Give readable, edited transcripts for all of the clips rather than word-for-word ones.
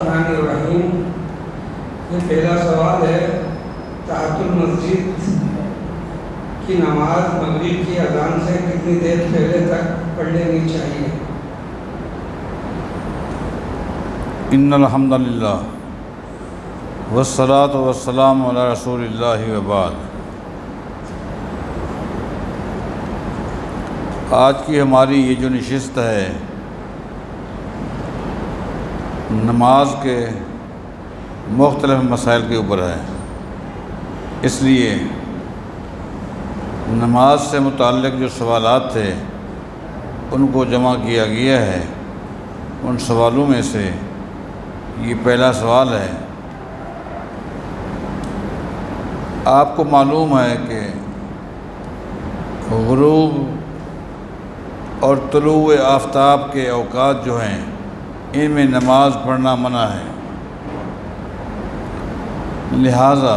الرحمن الرحیم۔ یہ پہلا سوال ہے، تحت المسجد کی نماز مغرب کی اذان سے کتنی دیر پہلے تک پڑھ لینی چاہیے؟ ان الحمد للہ والصلاۃ والسلام علی رسول اللہ وبعد۔ آج کی ہماری یہ جو نشست ہے نماز کے مختلف مسائل کے اوپر ہے، اس لیے نماز سے متعلق جو سوالات تھے ان کو جمع کیا گیا ہے۔ ان سوالوں میں سے یہ پہلا سوال ہے، آپ کو معلوم ہے کہ غروب اور طلوع آفتاب کے اوقات جو ہیں ان میں نماز پڑھنا منع ہے، لہٰذا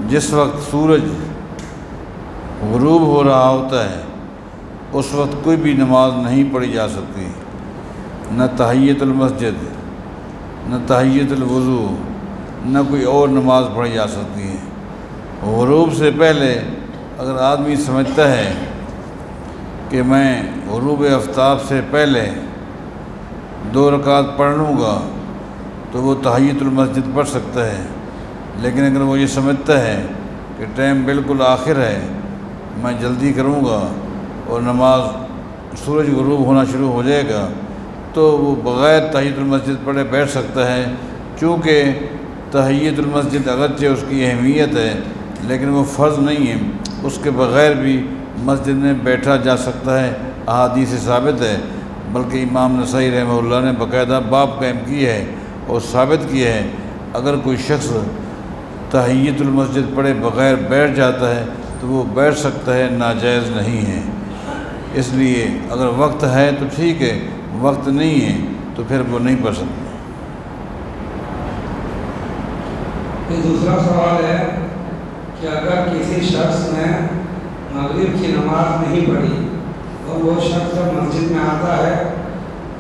جس وقت سورج غروب ہو رہا ہوتا ہے اس وقت کوئی بھی نماز نہیں پڑھی جا سکتی، نہ تحیۃ المسجد، نہ تحیۃ الوضو، نہ کوئی اور نماز پڑھی جا سکتی ہے۔ غروب سے پہلے اگر آدمی سمجھتا ہے کہ میں غروب آفتاب سے پہلے 2 رکعت پڑھ لوں گا تو وہ تحیۃ المسجد پڑھ سکتا ہے، لیکن اگر وہ یہ سمجھتا ہے کہ ٹائم بالکل آخر ہے، میں جلدی کروں گا اور نماز سورج غروب ہونا شروع ہو جائے گا، تو وہ بغیر تحیۃ المسجد پڑھے بیٹھ سکتا ہے، چونکہ تحیۃ المسجد اگرچہ اس کی اہمیت ہے لیکن وہ فرض نہیں ہے، اس کے بغیر بھی مسجد میں بیٹھا جا سکتا ہے، احادیث سے ثابت ہے۔ بلکہ امام نسائی رحمہ اللہ نے باقاعدہ باب قائم کی ہے اور ثابت کیا ہے، اگر کوئی شخص تحیۃ المسجد پڑھے بغیر بیٹھ جاتا ہے تو وہ بیٹھ سکتا ہے، ناجائز نہیں ہے۔ اس لیے اگر وقت ہے تو ٹھیک ہے، وقت نہیں ہے تو پھر وہ نہیں پڑھ سکتا۔ یہ دوسرا سوال ہے کہ اگر کسی شخص نے مغرب کی نماز نہیں پڑھی اور وہ شخص جب مسجد میں آتا ہے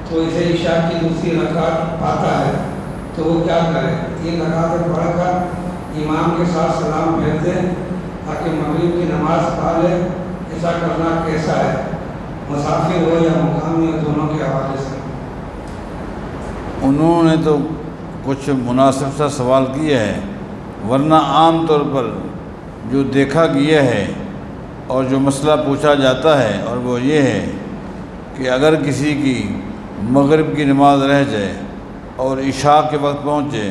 تو اسے عشاء کی دوسری رکعت پاتا ہے تو وہ کیا کرے؟ 3 رکعتیں پڑھ کر امام کے ساتھ سلام پھیر دے تاکہ مغرب کی نماز پڑھ لے؟ ایسا کرنا کیسا ہے؟ مسافر ہو یا مقامی ہو، دونوں کے حوالے سے۔ انہوں نے تو کچھ مناسب سا سوال کیا ہے، ورنہ عام طور پر جو دیکھا گیا ہے اور جو مسئلہ پوچھا جاتا ہے اور وہ یہ ہے کہ اگر کسی کی مغرب کی نماز رہ جائے اور عشاء کے وقت پہنچے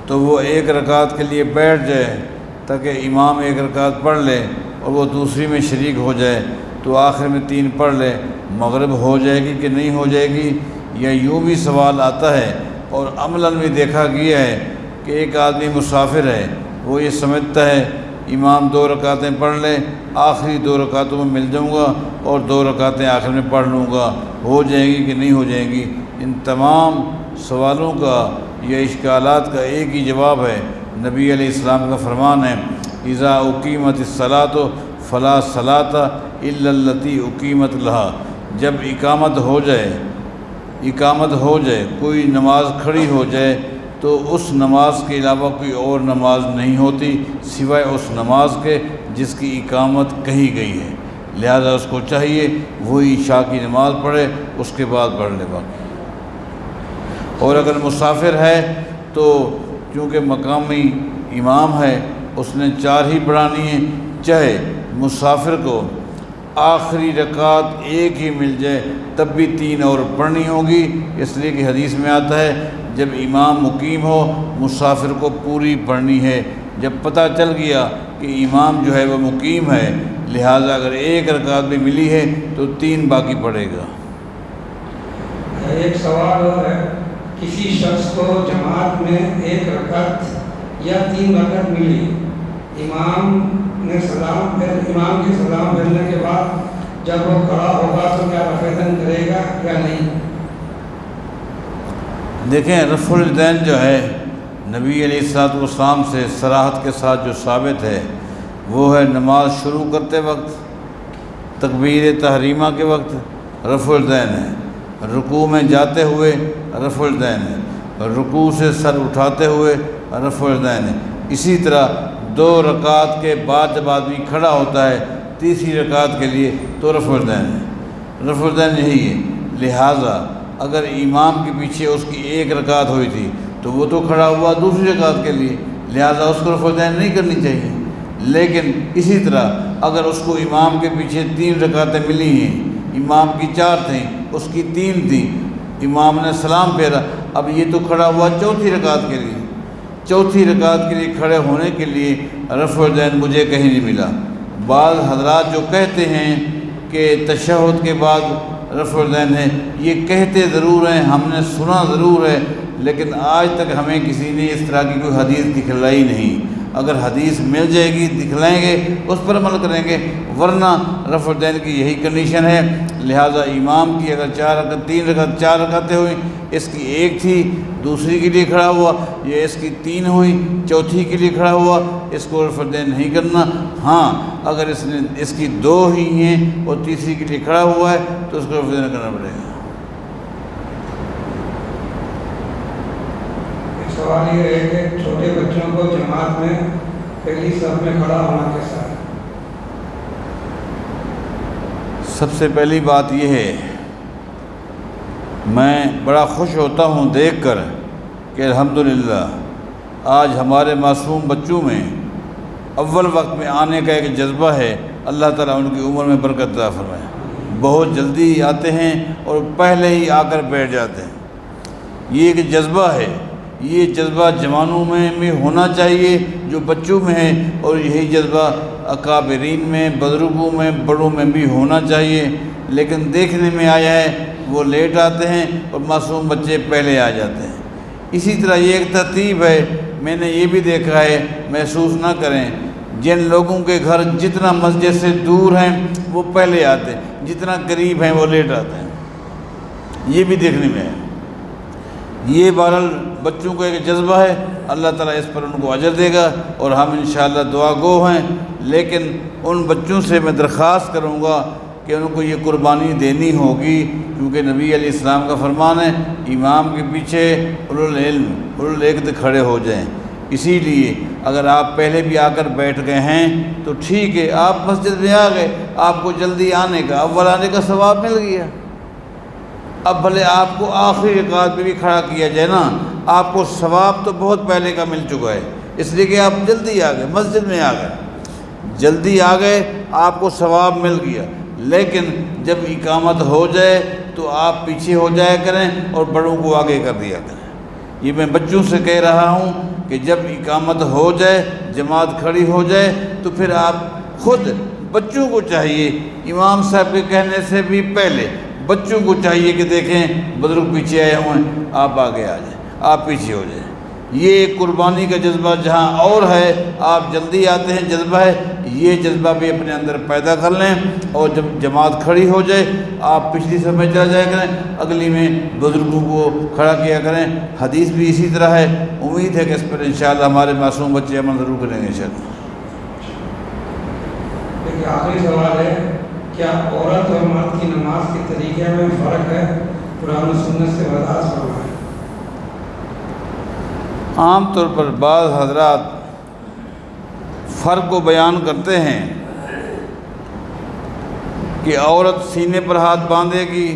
تو وہ 1 رکعت کے لیے بیٹھ جائے تاکہ امام 1 رکعت پڑھ لے اور وہ دوسری میں شریک ہو جائے تو آخر میں 3 پڑھ لے، مغرب ہو جائے گی کہ نہیں ہو جائے گی؟ یا یوں بھی سوال آتا ہے اور عملاً بھی دیکھا گیا ہے کہ ایک آدمی مسافر ہے، وہ یہ سمجھتا ہے امام 2 رکعتیں پڑھ لے، آخری 2 رکعتوں میں مل جاؤں گا اور 2 رکعتیں آخر میں پڑھ لوں گا، ہو جائیں گی کہ نہیں ہو جائیں گی؟ ان تمام سوالوں کا یا اشکالات کا ایک ہی جواب ہے، نبی علیہ السلام کا فرمان ہے، اذا اقیمت الصلاۃ فلا صلاۃ الا التی اقیمت لہا۔ جب اقامت ہو جائے، کوئی نماز کھڑی ہو جائے تو اس نماز کے علاوہ کوئی اور نماز نہیں ہوتی سوائے اس نماز کے جس کی اقامت کہی گئی ہے، لہذا اس کو چاہیے وہی عشاء کی نماز پڑھے، اس کے بعد پڑھ لے باقی۔ اور اگر مسافر ہے تو چونکہ مقامی امام ہے اس نے 4 ہی پڑھانی ہیں، چاہے مسافر کو آخری رکعت 1 ہی مل جائے تب بھی 3 اور پڑھنی ہوگی، اس لیے کہ حدیث میں آتا ہے جب امام مقیم ہو مسافر کو پوری پڑھنی ہے۔ جب پتہ چل گیا کہ امام جو ہے وہ مقیم ہے، لہٰذا اگر 1 رکعت بھی ملی ہے تو 3 باقی پڑھے گا۔ ایک سوال اور ہے، کسی شخص کو جماعت میں 1 رکعت یا 3 رکعت ملی، امام کے سلام پھیرنے کے بعد جب وہ کھڑا ہوگا تو کیا رفع دین کرے گا یا نہیں؟ دیکھیں، رفع الیدین جو ہے نبی علیہ الصلوۃ والسلام سے صراحت کے ساتھ جو ثابت ہے وہ ہے نماز شروع کرتے وقت، تکبیر تحریمہ کے وقت رفع الیدین ہے، رکوع میں جاتے ہوئے رفع الیدین ہے، رکوع سے سر اٹھاتے ہوئے رفع الیدین ہے۔ اسی طرح 2 رکعت کے بعد جب آدمی کھڑا ہوتا ہے تیسری رکعت کے لیے تو رفع الیدین ہے، رفع الیدین یہی ہے۔ لہٰذا اگر امام کے پیچھے اس کی 1 رکعت ہوئی تھی تو وہ تو کھڑا ہوا دوسری رکعت کے لیے، لہٰذا اس کو رفع الیدین نہیں کرنی چاہیے۔ لیکن اسی طرح اگر اس کو امام کے پیچھے 3 رکعتیں ملی ہیں، امام کی 4 تھیں، اس کی 3 تھیں، امام نے سلام پھیرا، اب یہ تو کھڑا ہوا چوتھی رکعت کے لیے، چوتھی رکعت کے لیے کھڑے ہونے کے لیے رفع الیدین مجھے کہیں نہیں ملا۔ بعض حضرات جو کہتے ہیں کہ تشہد کے بعد رفع الیدین ہے، یہ کہتے ضرور ہیں، ہم نے سنا ضرور ہے، لیکن آج تک ہمیں کسی نے اس طرح کی کوئی حدیث دکھلائی نہیں۔ اگر حدیث مل جائے گی دکھلائیں گے، اس پر عمل کریں گے، ورنہ رفع الیدین کی یہی کنڈیشن ہے۔ لہٰذا امام کی اگر 4 رکعتیں ہوئیں، اس کی 1 تھی دوسری کے لیے کھڑا ہوا، یہ اس کی 3 ہوئی چوتھی کے لیے کھڑا ہوا، اس کو رفع الیدین نہیں کرنا۔ ہاں اگر اس کی 2 ہی ہیں اور تیسری کے لیے کھڑا ہوا ہے تو اس کو رفع الیدین کرنا پڑے گا۔ سوال یہ ہے کہ چھوٹے بچوں کو جماعت میں پہلی صف میں کھڑا ہونا کیسا ہے؟ سب سے پہلی بات یہ ہے، میں بڑا خوش ہوتا ہوں دیکھ کر کہ الحمدللہ آج ہمارے معصوم بچوں میں اول وقت میں آنے کا ایک جذبہ ہے۔ اللہ تعالیٰ ان کی عمر میں برکت عطا فرمائے۔ بہت جلدی آتے ہیں اور پہلے ہی آ کر بیٹھ جاتے ہیں، یہ ایک جذبہ ہے۔ یہ جذبہ جوانوں میں بھی ہونا چاہیے جو بچوں میں ہے، اور یہی جذبہ اکابرین میں، بزرگوں میں، بڑوں میں بھی ہونا چاہیے۔ لیکن دیکھنے میں آیا ہے وہ لیٹ آتے ہیں اور معصوم بچے پہلے آ جاتے ہیں۔ اسی طرح یہ ایک ترتیب ہے، میں نے یہ بھی دیکھا ہے، محسوس نہ کریں، جن لوگوں کے گھر جتنا مسجد سے دور ہیں وہ پہلے آتے ہیں، جتنا قریب ہیں وہ لیٹ آتے ہیں، یہ بھی دیکھنے میں ہے۔ یہ بہرحال بچوں کو ایک جذبہ ہے، اللہ تعالیٰ اس پر ان کو اجر دے گا اور ہم انشاءاللہ دعا گو ہیں۔ لیکن ان بچوں سے میں درخواست کروں گا کہ ان کو یہ قربانی دینی ہوگی، کیونکہ نبی علیہ السلام کا فرمان ہے امام کے پیچھے اولوالعلم کھڑے ہو جائیں۔ اسی لیے اگر آپ پہلے بھی آ کر بیٹھ گئے ہیں تو ٹھیک ہے، آپ مسجد میں آ گئے، آپ کو جلدی آنے کا، اول آنے کا ثواب مل گیا۔ اب بھلے آپ کو آخری رکعت میں بھی کھڑا کیا جائے نا، آپ کو ثواب تو بہت پہلے کا مل چکا ہے، اس لیے کہ آپ جلدی آ گئے، مسجد میں آ گئے، جلدی آ گئے، آپ کو ثواب مل گیا۔ لیکن جب اقامت ہو جائے تو آپ پیچھے ہو جایا کریں اور بڑوں کو آگے کر دیا کریں۔ یہ میں بچوں سے کہہ رہا ہوں کہ جب اقامت ہو جائے، جماعت کھڑی ہو جائے، تو پھر آپ خود بچوں کو چاہیے، امام صاحب کے کہنے سے بھی پہلے بچوں کو چاہیے کہ دیکھیں بزرگ پیچھے آئے ہوئے ہیں، آپ آگے آ جائیں، آپ پیچھے ہو جائیں۔ یہ ایک قربانی کا جذبہ جہاں اور ہے، آپ جلدی آتے ہیں جذبہ ہے، یہ جذبہ بھی اپنے اندر پیدا کر لیں، اور جب جماعت کھڑی ہو جائے آپ پچھلی صف میں چلا جایا کریں، اگلی میں بزرگوں کو کھڑا کیا کریں۔ حدیث بھی اسی طرح ہے، امید ہے کہ اس پر انشاءاللہ ہمارے معصوم بچے عمل ضرور کریں گے انشاءاللہ۔ ایک آخری سوال ہے، کیا عورت اور مرد کی نماز کے طریقے میں فرق ہے؟ قرآن و سنت سے وضاحت فرمائیں۔ عام طور پر بعض حضرات فرق کو بیان کرتے ہیں کہ عورت سینے پر ہاتھ باندھے گی،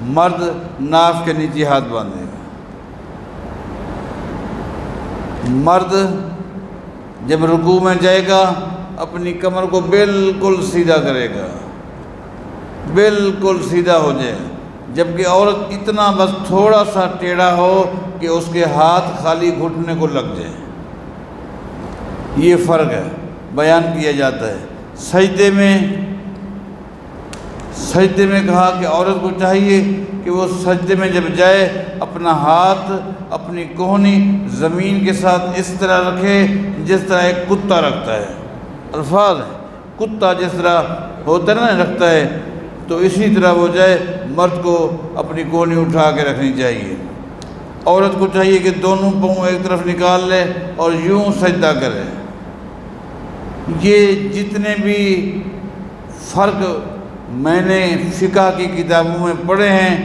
مرد ناف کے نیچے ہاتھ باندھے گا۔ مرد جب رکوع میں جائے گا اپنی کمر کو بالکل سیدھا کرے گا، بالکل سیدھا ہو جائے، جبکہ عورت اتنا بس تھوڑا سا ٹیڑھا ہو کہ اس کے ہاتھ خالی گھٹنے کو لگ جائے۔ یہ فرق ہے، بیان کیا جاتا ہے۔ سجدے میں کہا کہ عورت کو چاہیے کہ وہ سجدے میں جب جائے اپنا ہاتھ اپنی کوہنی زمین کے ساتھ اس طرح رکھے جس طرح ایک کتا رکھتا ہے۔ الفاظ ہے، کتا جس طرح ہوتا ہے نا رکھتا ہے، تو اسی طرح وہ جائے، مرد کو اپنی کوہنی اٹھا کے رکھنی چاہیے۔ عورت کو چاہیے کہ دونوں پاؤں ایک طرف نکال لے اور یوں سجدہ کرے۔ یہ جتنے بھی فرق میں نے فقہ کی کتابوں میں پڑھے ہیں،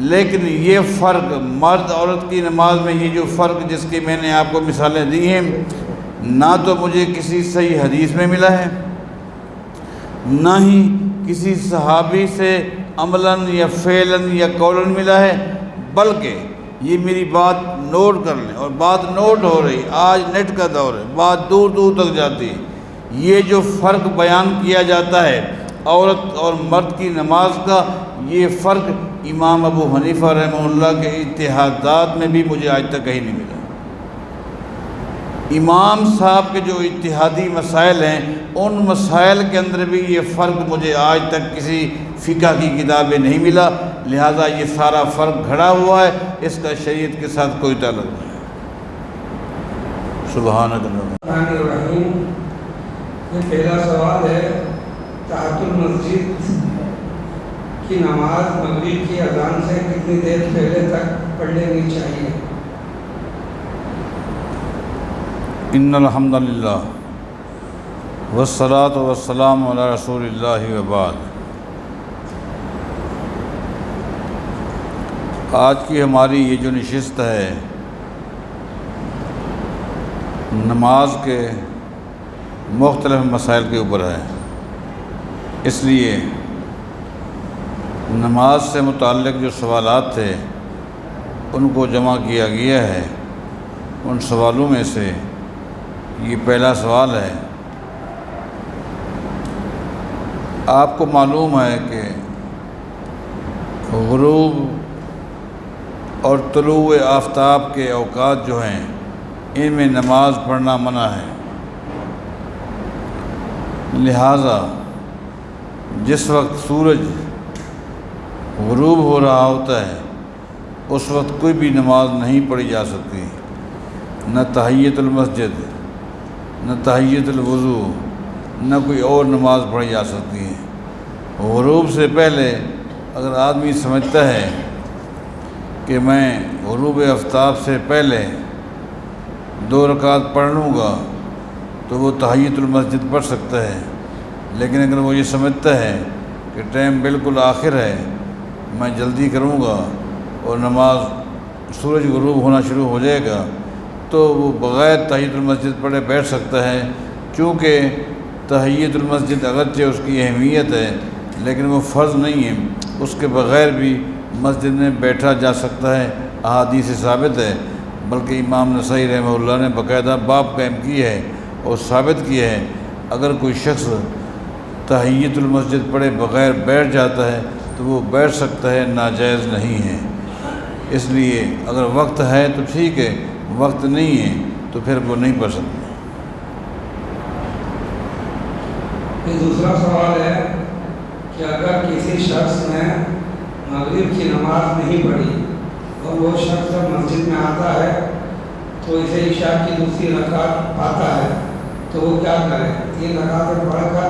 لیکن یہ فرق مرد عورت کی نماز میں، یہ جو فرق جس کی میں نے آپ کو مثالیں دی ہیں، نہ تو مجھے کسی صحیح حدیث میں ملا ہے، نہ ہی کسی صحابی سے عملاً یا فعلاً یا قولاً ملا ہے، بلکہ یہ میری بات نوٹ کر لیں، اور بات نوٹ ہو رہی، آج نیٹ کا دور ہے، بات دور دور تک جاتی ہے۔ یہ جو فرق بیان کیا جاتا ہے عورت اور مرد کی نماز کا، یہ فرق امام ابو حنیفہ رحمہ اللہ کے اجتہادات میں بھی مجھے آج تک کہیں نہیں ملا۔ امام صاحب کے جو اجتہادی مسائل ہیں، ان مسائل کے اندر بھی یہ فرق مجھے آج تک کسی فقہ کی کتاب میں نہیں ملا، لہٰذا یہ سارا فرق گھڑا ہوا ہے، اس کا شریعت کے ساتھ کوئی تعلق نہیں ہے۔ سبحانک اللہ۔ الرحمن الرحیم۔ یہ پہلا سوال ہے، تحت المسجد کی نماز مغرب کی اذان سے کتنی دیر پہلے تک پڑھ لینی چاہیے؟ ان الحمد للہ والصلاۃ والسلام علی رسول اللہ وبعد۔ آج کی ہماری یہ جو نشست ہے، نماز کے مختلف مسائل کے اوپر ہے، اس لیے نماز سے متعلق جو سوالات تھے ان کو جمع کیا گیا ہے۔ ان سوالوں میں سے یہ پہلا سوال ہے، آپ کو معلوم ہے کہ غروب اور طلوع آفتاب کے اوقات جو ہیں، ان میں نماز پڑھنا منع ہے، لہٰذا جس وقت سورج غروب ہو رہا ہوتا ہے اس وقت کوئی بھی نماز نہیں پڑھی جا سکتی، نہ تحیۃ المسجد، نہ تحیۃ الوضو، نہ کوئی اور نماز پڑھی جا سکتی ہے۔ غروب سے پہلے اگر آدمی سمجھتا ہے کہ میں غروب آفتاب سے پہلے 2 رکعت پڑھ لوں گا تو وہ تحیۃ المسجد پڑھ سکتا ہے، لیکن اگر وہ یہ سمجھتا ہے کہ ٹائم بالکل آخر ہے، میں جلدی کروں گا اور نماز سورج غروب ہونا شروع ہو جائے گا، تو وہ بغیر تحیۃ المسجد پڑھے بیٹھ سکتا ہے، چونکہ تحیۃ المسجد اگرچہ اس کی اہمیت ہے لیکن وہ فرض نہیں ہے، اس کے بغیر بھی مسجد میں بیٹھا جا سکتا ہے، احادیث سے ثابت ہے، بلکہ امام نسائی رحمہ اللہ نے باقاعدہ باب قائم کی ہے اور ثابت کیا ہے، اگر کوئی شخص تحیۃ المسجد پڑھے بغیر بیٹھ جاتا ہے تو وہ بیٹھ سکتا ہے، ناجائز نہیں ہے۔ اس لیے اگر وقت ہے تو ٹھیک ہے، وقت نہیں ہے تو پھر وہ نہیں پڑھ سکتے۔ یہ دوسرا سوال ہے کہ اگر کسی شخص نے مغرب کی نماز نہیں پڑھی اور وہ شخص جب مسجد میں آتا ہے تو اسے عشاء کی دوسری رکعت پاتا ہے تو وہ کیا کرے؟ 3 رکعتیں پڑھ کر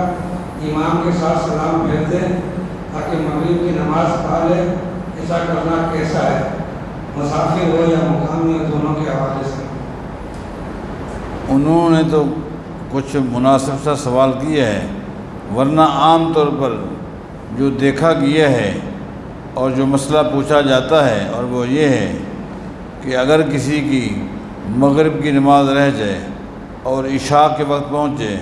امام کے ساتھ سلام پھیر دے تاکہ مغرب کی نماز پڑھ لے؟ ایسا کرنا کیسا ہے؟ مسافر ہو یا مقامی ہو، دونوں کے حوالے سے۔ انہوں نے تو کچھ مناسب سا سوال کیا ہے، ورنہ عام طور پر جو دیکھا گیا ہے اور جو مسئلہ پوچھا جاتا ہے اور وہ یہ ہے کہ اگر کسی کی مغرب کی نماز رہ جائے اور عشاء کے وقت پہنچے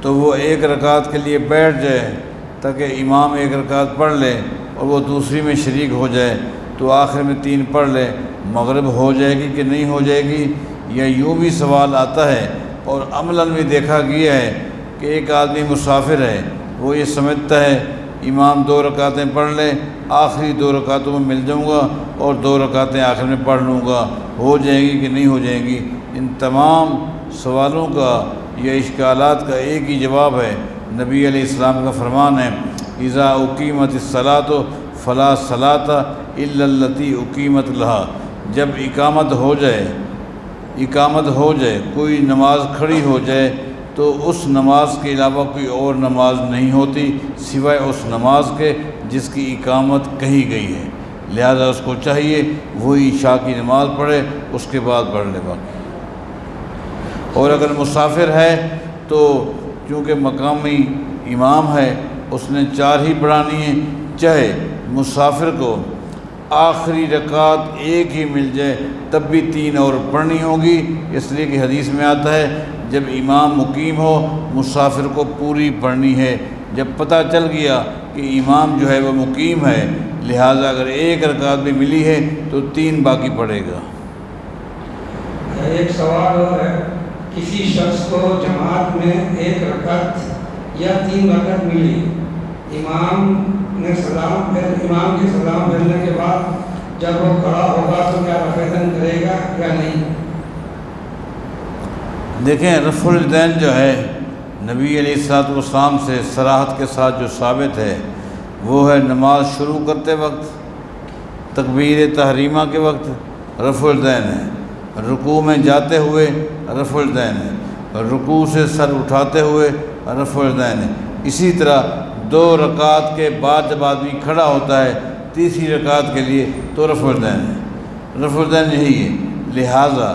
تو وہ 1 رکعت کے لیے بیٹھ جائے تاکہ امام 1 رکعت پڑھ لے اور وہ دوسری میں شریک ہو جائے، تو آخر میں 3 پڑھ لے، مغرب ہو جائے گی کہ نہیں ہو جائے گی؟ یا یوں بھی سوال آتا ہے اور عملاً بھی دیکھا گیا ہے کہ ایک آدمی مسافر ہے، وہ یہ سمجھتا ہے امام 2 رکعتیں پڑھ لے، آخری 2 رکعتوں میں مل جاؤں گا اور 2 رکعتیں آخر میں پڑھ لوں گا، ہو جائیں گی کہ نہیں ہو جائیں گی؟ ان تمام سوالوں کا یا اشکالات کا ایک ہی جواب ہے، نبی علیہ السلام کا فرمان ہے، اذا اقیمت الصلاۃ فلا صلاۃ الا التی اقیمت لہا، جب اقامت ہو جائے، کوئی نماز کھڑی ہو جائے تو اس نماز کے علاوہ کوئی اور نماز نہیں ہوتی سوائے اس نماز کے جس کی اقامت کہی گئی ہے، لہذا اس کو چاہیے وہی عشاء کی نماز پڑھے، اس کے بعد پڑھ لے باقی۔ اور اگر مسافر ہے تو چونکہ مقامی امام ہے، اس نے 4 ہی پڑھانی ہیں، چاہے مسافر کو آخری رکعت ایک ہی مل جائے تب بھی 3 اور پڑھنی ہوگی، اس لیے کہ حدیث میں آتا ہے جب امام مقیم ہو مسافر کو پوری پڑھنی ہے۔ جب پتہ چل گیا کہ امام جو ہے وہ مقیم ہے، لہٰذا اگر ایک رکعت بھی ملی ہے تو 3 باقی پڑھے گا۔ ایک سوال اور ہے، کسی شخص کو جماعت میں 1 رکعت یا 3 رکعت ملی، امام کے سلام پھیرنے کے بعد جب وہ کھڑا ہوگا تو کیا رفع کرے گا یا نہیں؟ دیکھیں، رفع الیدین جو ہے نبی علیہ الصلوۃ والسلام سے صراحت کے ساتھ جو ثابت ہے وہ ہے نماز شروع کرتے وقت، تکبیر تحریمہ کے وقت رفع الیدین ہے، رکوع میں جاتے ہوئے رفع الیدین ہے، رکوع سے سر اٹھاتے ہوئے رفع الیدین ہے۔ اسی طرح 2 رکعت کے بعد جب آدمی کھڑا ہوتا ہے تیسری رکعت کے لیے تو رفع الیدین ہے، رفع الیدین یہی ہے۔ لہٰذا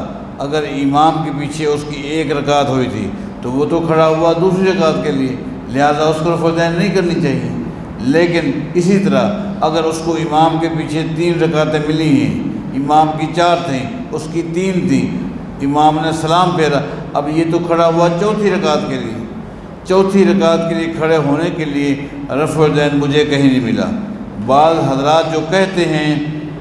اگر امام کے پیچھے اس کی 1 رکعت ہوئی تھی تو وہ تو کھڑا ہوا دوسری رکعت کے لیے، لہٰذا اس کو رفع الیدین نہیں کرنی چاہیے۔ لیکن اسی طرح اگر اس کو امام کے پیچھے 3 رکعتیں ملی ہیں، امام کی 4 تھیں، اس کی 3 تھیں، امام نے سلام پھیرا، اب یہ تو کھڑا ہوا چوتھی رکعت کے لیے، چوتھی رکعت کے لیے کھڑے ہونے کے لیے رفع الیدین مجھے کہیں نہیں ملا۔ بعض حضرات جو کہتے ہیں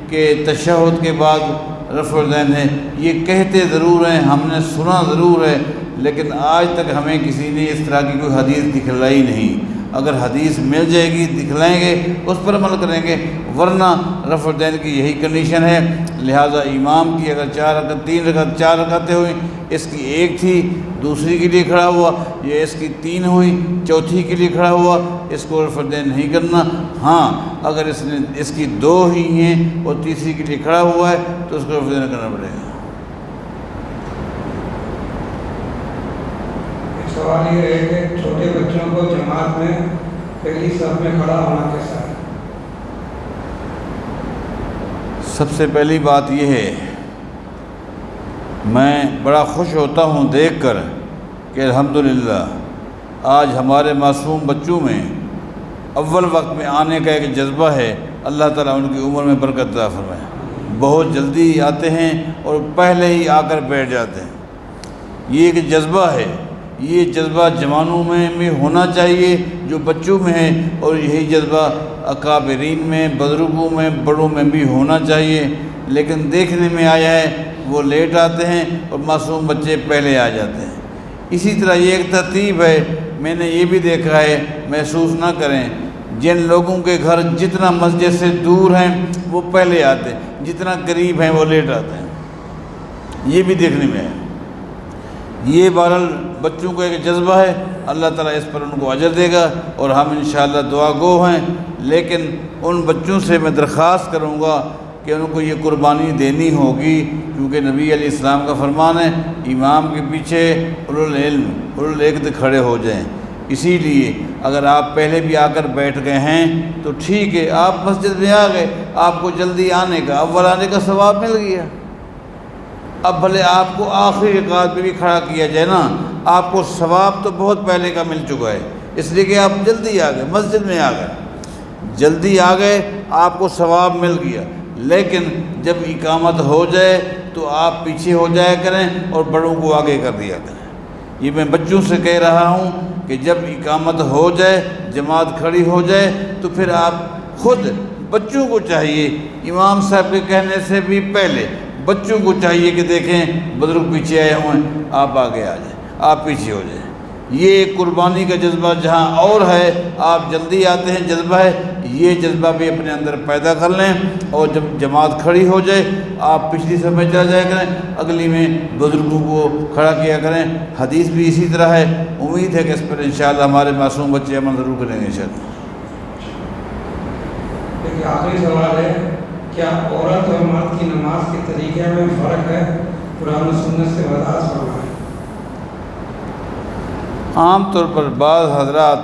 کہ تشہد کے بعد رفع الیدین ہے، یہ کہتے ضرور ہیں، ہم نے سنا ضرور ہے، لیکن آج تک ہمیں کسی نے اس طرح کی کوئی حدیث دکھلائی نہیں۔ اگر حدیث مل جائے گی دکھلائیں گے، اس پر عمل کریں گے، ورنہ رفع الیدین کی یہی کنڈیشن ہے۔ لہٰذا امام کی اگر 4 رکعتیں ہوئیں، اس کی 1 تھی دوسری کے لیے کھڑا ہوا، یا اس کی 3 ہوئی چوتھی کے لیے کھڑا ہوا، اس کو رفع الیدین نہیں کرنا۔ ہاں اگر اس کی 2 ہی ہیں اور تیسری کے لیے کھڑا ہوا ہے تو اس کو رفع الیدین کرنا پڑے گا۔ سوال یہ ہے کہ چھوٹے بچوں کو جماعت میں پہلی صف میں کھڑا ہونا کیسا ہے؟ سب سے پہلی بات یہ ہے، میں بڑا خوش ہوتا ہوں دیکھ کر کہ الحمدللہ آج ہمارے معصوم بچوں میں اول وقت میں آنے کا ایک جذبہ ہے۔ اللہ تعالیٰ ان کی عمر میں برکت عطا فرمائے۔ بہت جلدی آتے ہیں اور پہلے ہی آ کر بیٹھ جاتے ہیں، یہ ایک جذبہ ہے۔ یہ جذبہ جوانوں میں بھی ہونا چاہیے جو بچوں میں ہے، اور یہی جذبہ اکابرین میں، بزرگوں میں، بڑوں میں بھی ہونا چاہیے۔ لیکن دیکھنے میں آیا ہے وہ لیٹ آتے ہیں اور معصوم بچے پہلے آ جاتے ہیں۔ اسی طرح یہ ایک ترتیب ہے، میں نے یہ بھی دیکھا ہے، محسوس نہ کریں، جن لوگوں کے گھر جتنا مسجد سے دور ہیں وہ پہلے آتے ہیں، جتنا قریب ہیں وہ لیٹ آتے ہیں، یہ بھی دیکھنے میں ہے۔ یہ بہرحال بچوں کو ایک جذبہ ہے، اللہ تعالیٰ اس پر ان کو اجر دے گا، اور ہم انشاءاللہ دعا گو ہیں۔ لیکن ان بچوں سے میں درخواست کروں گا کہ ان کو یہ قربانی دینی ہوگی، کیونکہ نبی علیہ السلام کا فرمان ہے امام کے پیچھے اولوالعلم کھڑے ہو جائیں۔ اسی لیے اگر آپ پہلے بھی آ کر بیٹھ گئے ہیں تو ٹھیک ہے، آپ مسجد میں آ گئے، آپ کو جلدی آنے کا، اول آنے کا ثواب مل گیا۔ اب بھلے آپ کو آخری رکعت پہ بھی کھڑا کیا جائے نا، آپ کو ثواب تو بہت پہلے کا مل چکا ہے، اس لیے کہ آپ جلدی آ گئے، مسجد میں آ گئے، جلدی آ گئے، آپ کو ثواب مل گیا۔ لیکن جب اقامت ہو جائے تو آپ پیچھے ہو جایا کریں اور بڑوں کو آگے کر دیا کریں۔ یہ میں بچوں سے کہہ رہا ہوں کہ جب اقامت ہو جائے، جماعت کھڑی ہو جائے، تو پھر آپ خود بچوں کو چاہیے، امام صاحب کے کہنے سے بھی پہلے بچوں کو چاہیے کہ دیکھیں بزرگ پیچھے آئے ہوئے ہیں، آپ آگے آ جائیں، آپ پیچھے ہو جائیں۔ یہ ایک قربانی کا جذبہ جہاں اور ہے، آپ جلدی آتے ہیں جذبہ ہے، یہ جذبہ بھی اپنے اندر پیدا کر لیں، اور جب جماعت کھڑی ہو جائے آپ پچھلی صف میں چلا جایا کریں، اگلی میں بزرگوں کو کھڑا کیا کریں۔ حدیث بھی اسی طرح ہے، امید ہے کہ اس پر انشاءاللہ ہمارے معصوم بچے عمل ضرور کریں گے انشاءاللہ۔ ایک آخری سوال ہے، کیا عورت اور مرد کی نماز کے طریقے میں فرق ہے؟ قرآن و سنت سے وضاحت فرمائیں۔ عام طور پر بعض حضرات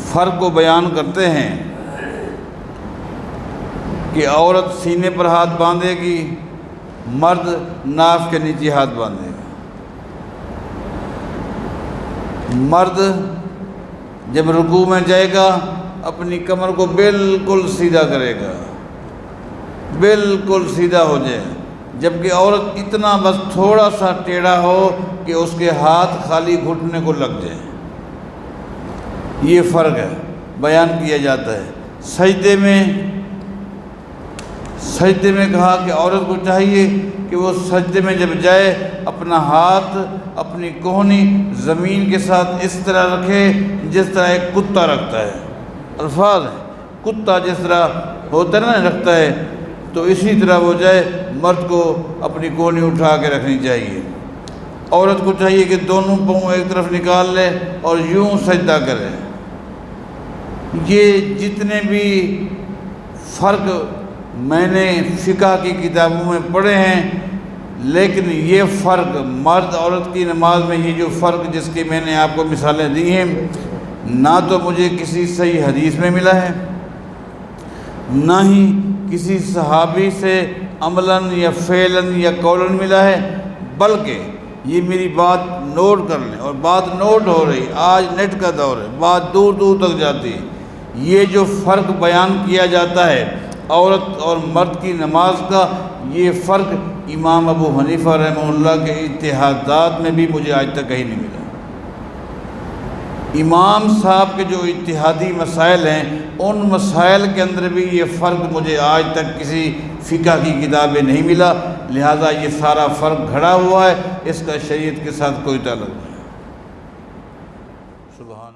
فرق کو بیان کرتے ہیں کہ عورت سینے پر ہاتھ باندھے گی، مرد ناف کے نیچے ہاتھ باندھے گا۔ مرد جب رکوع میں جائے گا اپنی کمر کو بالکل سیدھا کرے گا، بالکل سیدھا ہو جائے، جبکہ عورت اتنا بس تھوڑا سا ٹیڑھا ہو کہ اس کے ہاتھ خالی گھٹنے کو لگ جائیں۔ یہ فرق ہے، بیان کیا جاتا ہے۔ سجدے میں کہا کہ عورت کو چاہیے کہ وہ سجدے میں جب جائے اپنا ہاتھ اپنی کوہنی زمین کے ساتھ اس طرح رکھے جس طرح ایک کتا رکھتا ہے۔ الفاظ ہیں، کتا جس طرح ہوتا ہے نا رکھتا ہے، تو اسی طرح وہ جائے، مرد کو اپنی کوہنی اٹھا کے رکھنی چاہیے۔ عورت کو چاہیے کہ دونوں پاؤں ایک طرف نکال لے اور یوں سجدہ کرے۔ یہ جتنے بھی فرق میں نے فقہ کی کتابوں میں پڑھے ہیں، لیکن یہ فرق مرد عورت کی نماز میں، یہ جو فرق جس کی میں نے آپ کو مثالیں دی ہیں، نہ تو مجھے کسی صحیح حدیث میں ملا ہے، نہ ہی کسی صحابی سے عملاً یا فعلاً یا قولاً ملا ہے، بلکہ یہ میری بات نوٹ کر لیں، اور بات نوٹ ہو رہی، آج نیٹ کا دور ہے، بات دور دور تک جاتی ہے۔ یہ جو فرق بیان کیا جاتا ہے عورت اور مرد کی نماز کا، یہ فرق امام ابو حنیفہ رحمہ اللہ کے اجتہادات میں بھی مجھے آج تک کہیں نہیں ملا۔ امام صاحب کے جو اجتہادی مسائل ہیں، ان مسائل کے اندر بھی یہ فرق مجھے آج تک کسی فقہ کی کتابیں نہیں ملا، لہٰذا یہ سارا فرق گھڑا ہوا ہے، اس کا شریعت کے ساتھ کوئی تعلق نہیں۔ سبحان